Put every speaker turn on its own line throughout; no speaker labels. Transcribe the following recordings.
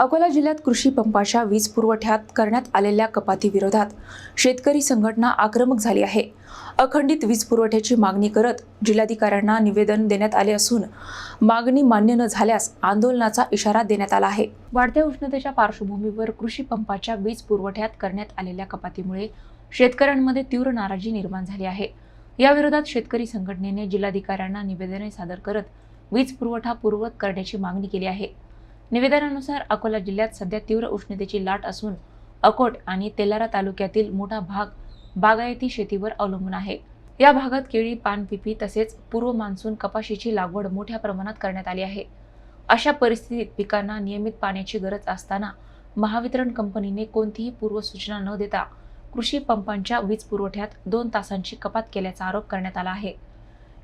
अकोला जिल्ह्यात कृषी पंपाच्या वीज पुरवठ्यात करण्यात आलेल्या कपातीविरोधात शेतकरी संघटना आक्रमक झाली आहे। अखंडित वीज पुरवठ्याची मागणी करत जिल्हाधिकाऱ्यांना निवेदन देण्यात आले असून मागणी मान्य न झाल्यास आंदोलनाचा इशारा देण्यात आला आहे। वाढत्या उष्णतेच्या पार्श्वभूमीवर कृषी पंपाच्या वीज पुरवठ्यात करण्यात आलेल्या कपातीमुळे शेतकऱ्यांमध्ये तीव्र नाराजी निर्माण झाली आहे। या विरोधात शेतकरी संघटनेने जिल्हाधिकाऱ्यांना निवेदने सादर करत वीज पुरवठा पूर्ववत करण्याची मागणी केली आहे। निवेदनानुसार अकोला जिल्ह्यात सध्या तीव्र उष्णतेची लाट असून अकोट आणि तेलारा तालुक्यातील मोठा भाग बागायती शेतीवर अवलंबून आहे। या भागात केळी, पान, पिपी तसेच पूर्व मान्सून कपाशीची लागवड मोठ्या प्रमाणात करण्यात आली आहे। अशा परिस्थितीत पिकांना नियमित पाण्याची गरज असताना महावितरण कंपनीने कोणतीही पूर्वसूचना न देता कृषी पंपांच्या वीज पुरवठ्यात 2 तासांची कपात केल्याचा आरोप करण्यात आला आहे।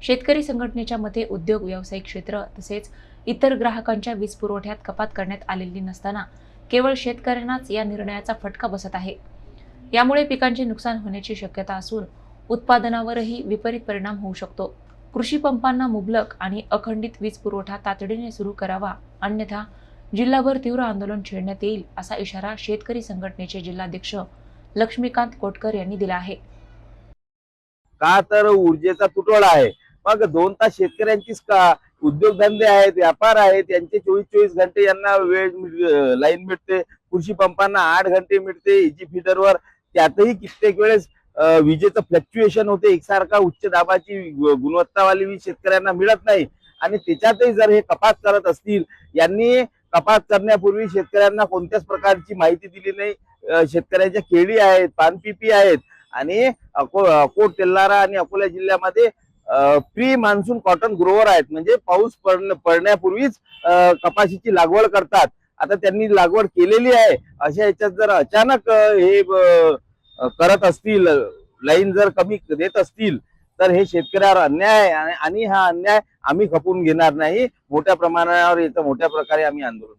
शेतकरी संघटनेच्या मते उद्योग, व्यावसायिक क्षेत्र तसेच इतर ग्राहकांच्या वीज पुरवठ्यात कपात करण्यात आलेली नसताना केवळ शेतकऱ्यांनाच या निर्णयाचा फटका बसत आहे। यामुळे पिकांचे नुकसान होण्याची शक्यता असून उत्पादनावरही विपरीत परिणाम होऊ शकतो। कृषी पंपांना मुबलक आणि अखंडित वीज पुरवठा तातडीने सुरू करावा, अन्यथा जिल्हाभर तीव्र आंदोलन छेडण्यात येईल असा इशारा शेतकरी संघटनेचे जिल्हाध्यक्ष लक्ष्मीकांत कोटकर यांनी दिला आहे।
का तर ऊर्जेचा तुटवडा आहे। मग 2 तास शेतकऱ्यांचीच का, उद्योगधंदे आहेत, व्यापार आहेत, त्यांचे 24 घंटे यांना लाईन मिळते। कृषी पंपांना 8 घंटे मिळते। इजी फीडरवर त्यातही कित्येक वेळेस विजेचं फ्लक्च्युएशन होते। एकसारखा उच्च दाबाची गुणवत्तावाली वीज शेतकऱ्यांना मिळत नाही। आणि त्याच्यातही जर हे कपात करत असतील, यांनी कपात करण्यापूर्वी शेतकऱ्यांना कोणत्याच प्रकारची माहिती दिली नाही। शेतकऱ्यांच्या केळी आहेत, पानपिपी आहेत आणि अकोट, तेलारा आणि अकोला जिल्ह्यामध्ये प्री मान्सून कॉटन ग्रोवर आहेत, म्हणजे पाऊस पडण्यापूर्वीच कपाशीची लागवड करतात। आता त्यांनी लागवड केलेली आहे, अशा याच्यात जर अचानक हे करत असतील, लाईन जर कमी देत असतील, तर हे शेतकऱ्यावर अन्याय आहे आणि हा अन्याय आम्ही खपून घेणार नाही। मोठ्या प्रमाणावर मोठ्या प्रकारे आम्ही आंदोलन